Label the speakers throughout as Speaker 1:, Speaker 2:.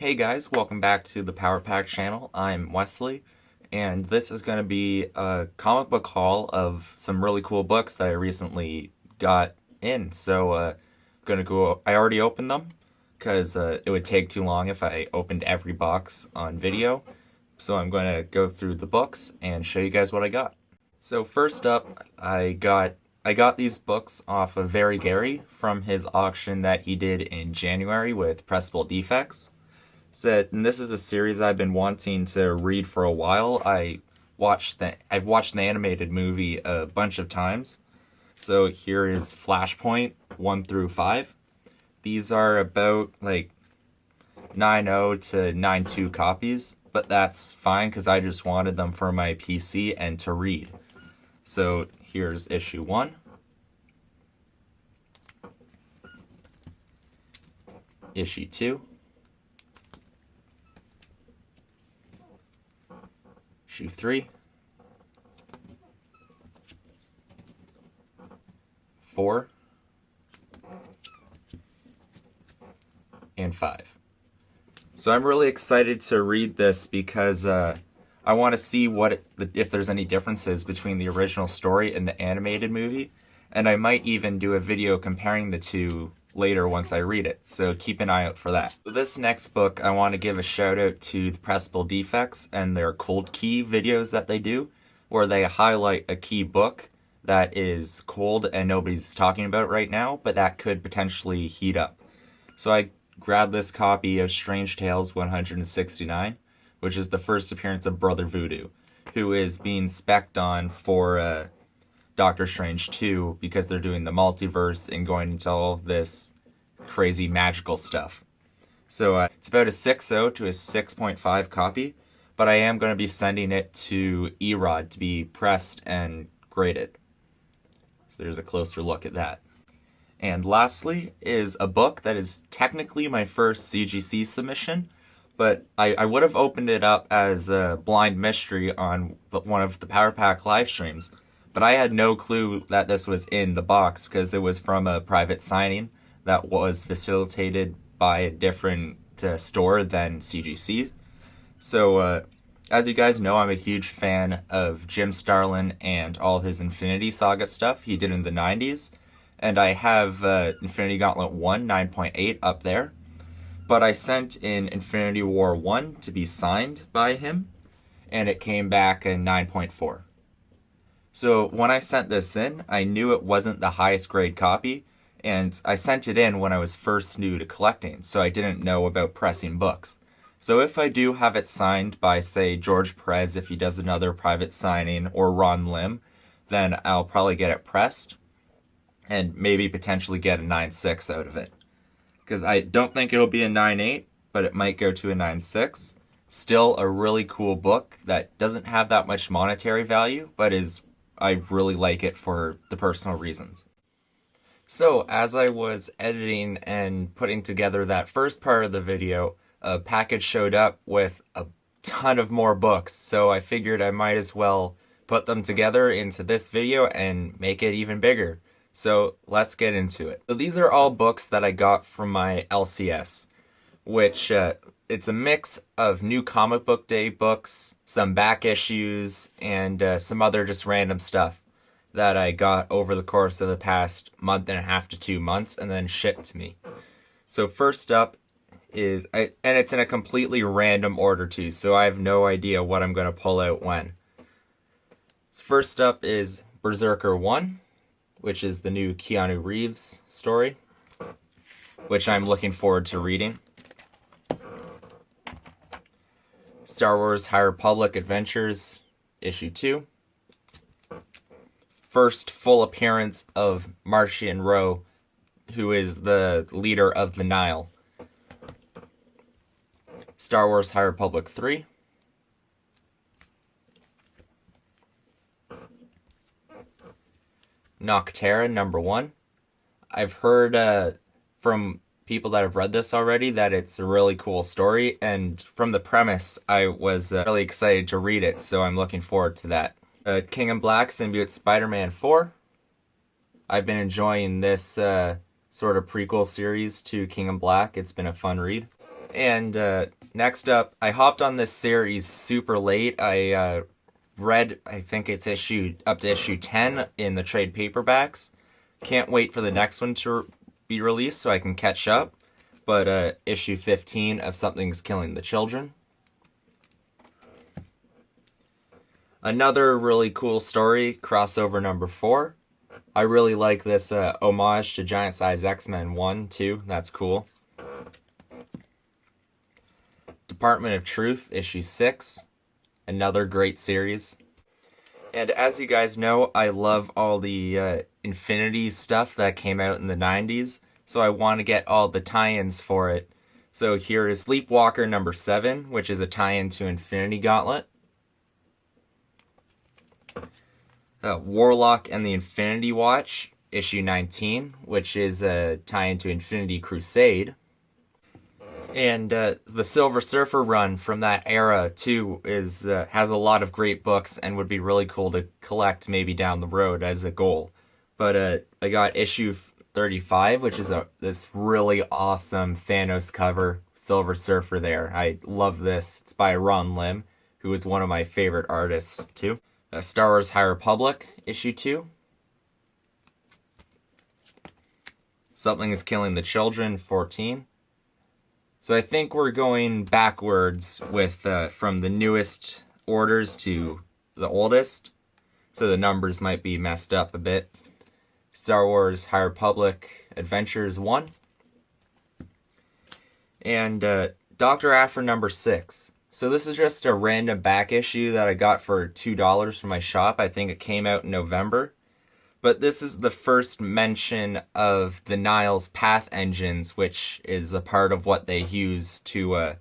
Speaker 1: Hey guys, welcome back to the Power Pack channel. I'm Wesley, and this is going to be a comic book haul of some really cool books that I recently got in. I already opened them because it would take too long if I opened every box on video. So I'm going to go through the books and show you guys what I got. So first up, I got these books off of Very Gary from his auction that he did in January with Pressable Defects. And this is a series I've been wanting to read for a while. I've watched the animated movie a bunch of times. So here is Flashpoint 1 through 5. These are about like 9.0 to 9.2 copies, but that's fine because I just wanted them for my PC and to read. So here's issue 1. Issue 2. Issue 3, 4, and 5. So I'm really excited to read this because I want to see if there's any differences between the original story and the animated movie, and I might even do a video comparing the two later once I read it, so keep an eye out for that. This next book, I want to give a shout out to the Pressable Defects and their cold key videos that they do, where they highlight a key book that is cold and nobody's talking about right now, but that could potentially heat up. So I grabbed this copy of Strange Tales 169, which is the first appearance of Brother Voodoo, who is being spec'd on for Doctor Strange 2 because they're doing the multiverse and going into all of this crazy magical stuff. So it's about a 6.0 to a 6.5 copy, but I am going to be sending it to Erod to be pressed and graded. So there's a closer look at that. And lastly is a book that is technically my first CGC submission, but I would have opened it up as a blind mystery on one of the Power Pack live streams. But I had no clue that this was in the box because it was from a private signing that was facilitated by a different store than CGC. So, as you guys know, I'm a huge fan of Jim Starlin and all his Infinity Saga stuff he did in the 90s. And I have Infinity Gauntlet 1 9.8 up there. But I sent in Infinity War 1 to be signed by him, and it came back in 9.4. So when I sent this in, I knew it wasn't the highest grade copy, and I sent it in when I was first new to collecting, so I didn't know about pressing books. So if I do have it signed by, say, George Perez if he does another private signing, or Ron Lim, then I'll probably get it pressed, and maybe potentially get a 9.6 out of it. Because I don't think it'll be a 9.8, but it might go to a 9.6. Still a really cool book that doesn't have that much monetary value, but I really like it for the personal reasons. So, as I was editing and putting together that first part of the video, a package showed up with a ton of more books, so I figured I might as well put them together into this video and make it even bigger. So, let's get into it. So these are all books that I got from my LCS, which it's a mix of new comic book day books, some back issues, and some other just random stuff that I got over the course of the past month and a half to 2 months and then shipped to me. So first up and it's in a completely random order too, so I have no idea what I'm going to pull out when. So first up is Berserker 1, which is the new Keanu Reeves story, which I'm looking forward to reading. Star Wars High Republic Adventures, Issue 2. First full appearance of Martian Rowe, who is the leader of the Nile. Star Wars High Republic 3. Noctera number 1. I've heard from people that have read this already that it's a really cool story, and from the premise I was really excited to read it, so I'm looking forward to that. King in Black Symbiote Spider-Man 4. I've been enjoying this sort of prequel series to King in Black. It's been a fun read. And next up, I hopped on this series super late. I read, I think it's up to issue 10 in the trade paperbacks. Can't wait for the next one to be released so I can catch up. But issue 15 of Something's Killing the Children. Another really cool story, crossover number 4. I really like this homage to Giant Size X-Men 1, 2. That's cool. Department of Truth, issue 6. Another great series. And as you guys know, I love all the Infinity stuff that came out in the 90s. So I want to get all the tie-ins for it. So here is Sleepwalker number 7, which is a tie-in to Infinity Gauntlet. Warlock and the Infinity Watch, issue 19, which is a tie-in to Infinity Crusade. And the Silver Surfer run from that era, too, has a lot of great books and would be really cool to collect maybe down the road as a goal. But I got issue 35, which is this really awesome Thanos cover, Silver Surfer there. I love this. It's by Ron Lim, who is one of my favorite artists, too. Star Wars High Republic, issue 2. Something is Killing the Children, 14. So I think we're going backwards with from the newest orders to the oldest. So the numbers might be messed up a bit. Star Wars High Republic Adventures 1. And Dr. Aphra number 6. So this is just a random back issue that I got for $2 from my shop. I think it came out in November. But this is the first mention of the Niles Path engines, which is a part of what they use to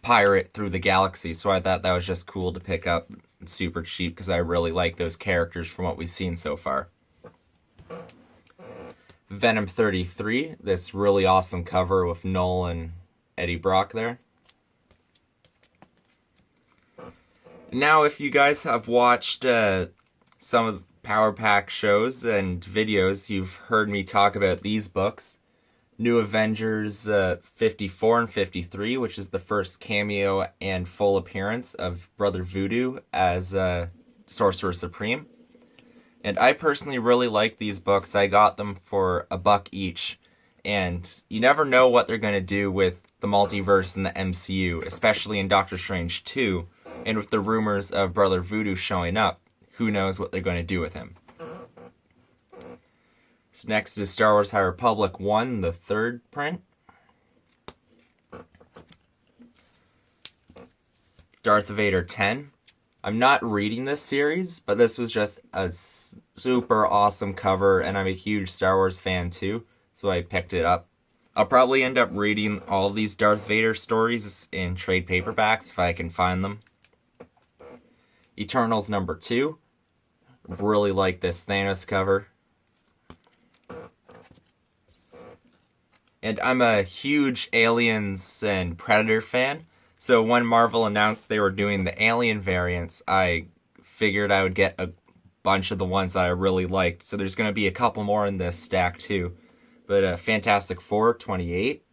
Speaker 1: pirate through the galaxy. So I thought that was just cool to pick up. It's super cheap because I really like those characters from what we've seen so far. Venom 33, this really awesome cover with Null and Eddie Brock there. Now, if you guys have watched some of the Power Pack shows and videos, you've heard me talk about these books. New Avengers 54 and 53, which is the first cameo and full appearance of Brother Voodoo as Sorcerer Supreme. And I personally really like these books. I got them for $1 each. And you never know what they're going to do with the multiverse in the MCU, especially in Doctor Strange 2. And with the rumors of Brother Voodoo showing up, who knows what they're going to do with him. So next is Star Wars High Republic 1, the 3rd print. Darth Vader 10. I'm not reading this series, but this was just a super awesome cover, and I'm a huge Star Wars fan too, so I picked it up. I'll probably end up reading all these Darth Vader stories in trade paperbacks if I can find them. Eternals number 2. Really like this Thanos cover. And I'm a huge Aliens and Predator fan. So when Marvel announced they were doing the Alien variants, I figured I would get a bunch of the ones that I really liked. So there's going to be a couple more in this stack too. But Fantastic Four 28.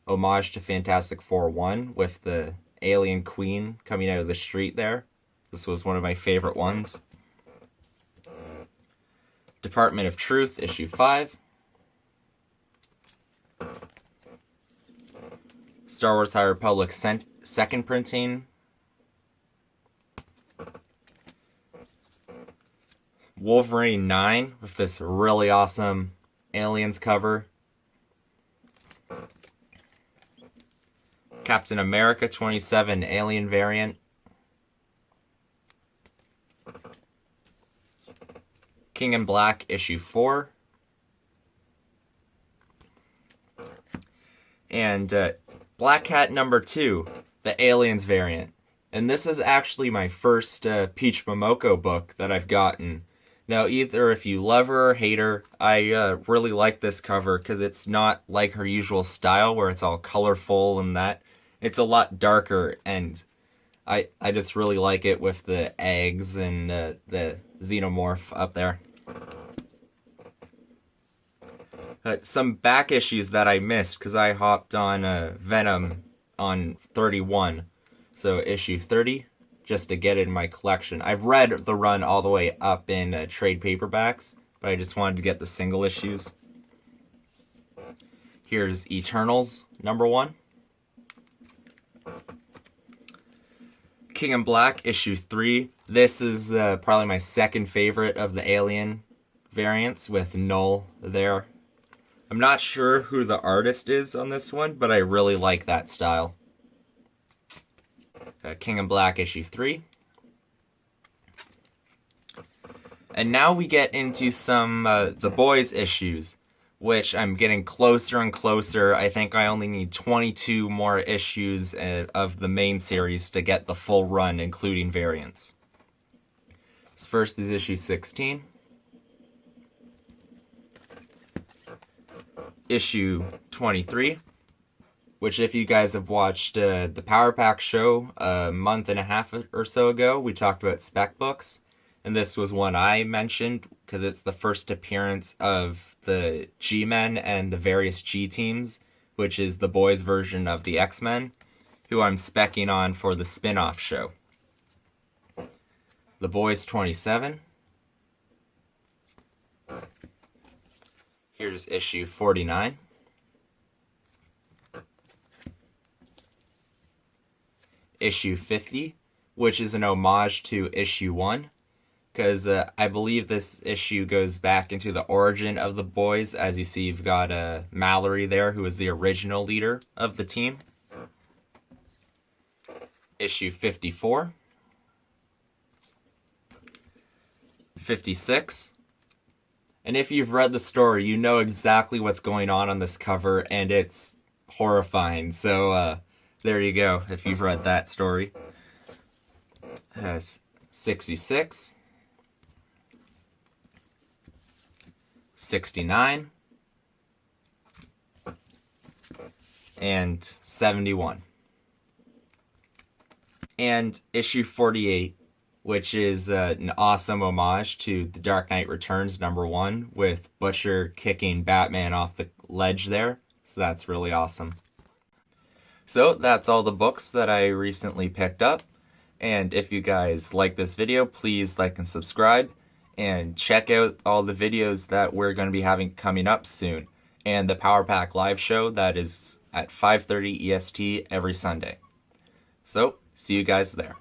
Speaker 1: Homage to Fantastic Four 1 with the alien queen coming out of the street there. This was one of my favorite ones. Department of Truth, issue 5. Star Wars High Republic second printing. Wolverine 9 with this really awesome Aliens cover. Captain America 27 Alien variant. King in Black, issue 4. And Black Cat number 2, the Aliens variant. And this is actually my first Peach Momoko book that I've gotten. Now, either if you love her or hate her, I really like this cover because it's not like her usual style where it's all colorful and that. It's a lot darker, and I just really like it with the eggs and the xenomorph up there. Some back issues that I missed because I hopped on Venom on 31. So issue 30, just to get it in my collection. I've read the run all the way up in trade paperbacks, but I just wanted to get the single issues. Here's Eternals, #1. King in Black, issue 3. This is probably my second favorite of the Alien variants, with Null there. I'm not sure who the artist is on this one, but I really like that style. King in Black, issue 3. And now we get into some The Boys issues, which I'm getting closer and closer. I think I only need 22 more issues of the main series to get the full run, including variants. This first is issue 16. Issue 23, which, if you guys have watched the Power Pack show a month and a half or so ago, we talked about Spec books, and this was one I mentioned because it's the first appearance of the G-Men and the various G-teams, which is the boys' version of the X-Men, who I'm speccing on for the spin-off show. The Boys 27. Here's issue 49. Issue 50, which is an homage to issue 1, because I believe this issue goes back into the origin of the Boys. As you see, you've got Mallory there, who is the original leader of the team. Issue 54. 56. And if you've read the story, you know exactly what's going on this cover, and it's horrifying. So there you go, if you've read that story. 66. 69. And 71. And issue 48, which is an awesome homage to The Dark Knight Returns #1, with Butcher kicking Batman off the ledge there. So that's really awesome. So that's all the books that I recently picked up. And if you guys like this video, please like and subscribe. And check out all the videos that we're going to be having coming up soon. And the Power Pack live show that is at 5:30 EST every Sunday. So, see you guys there.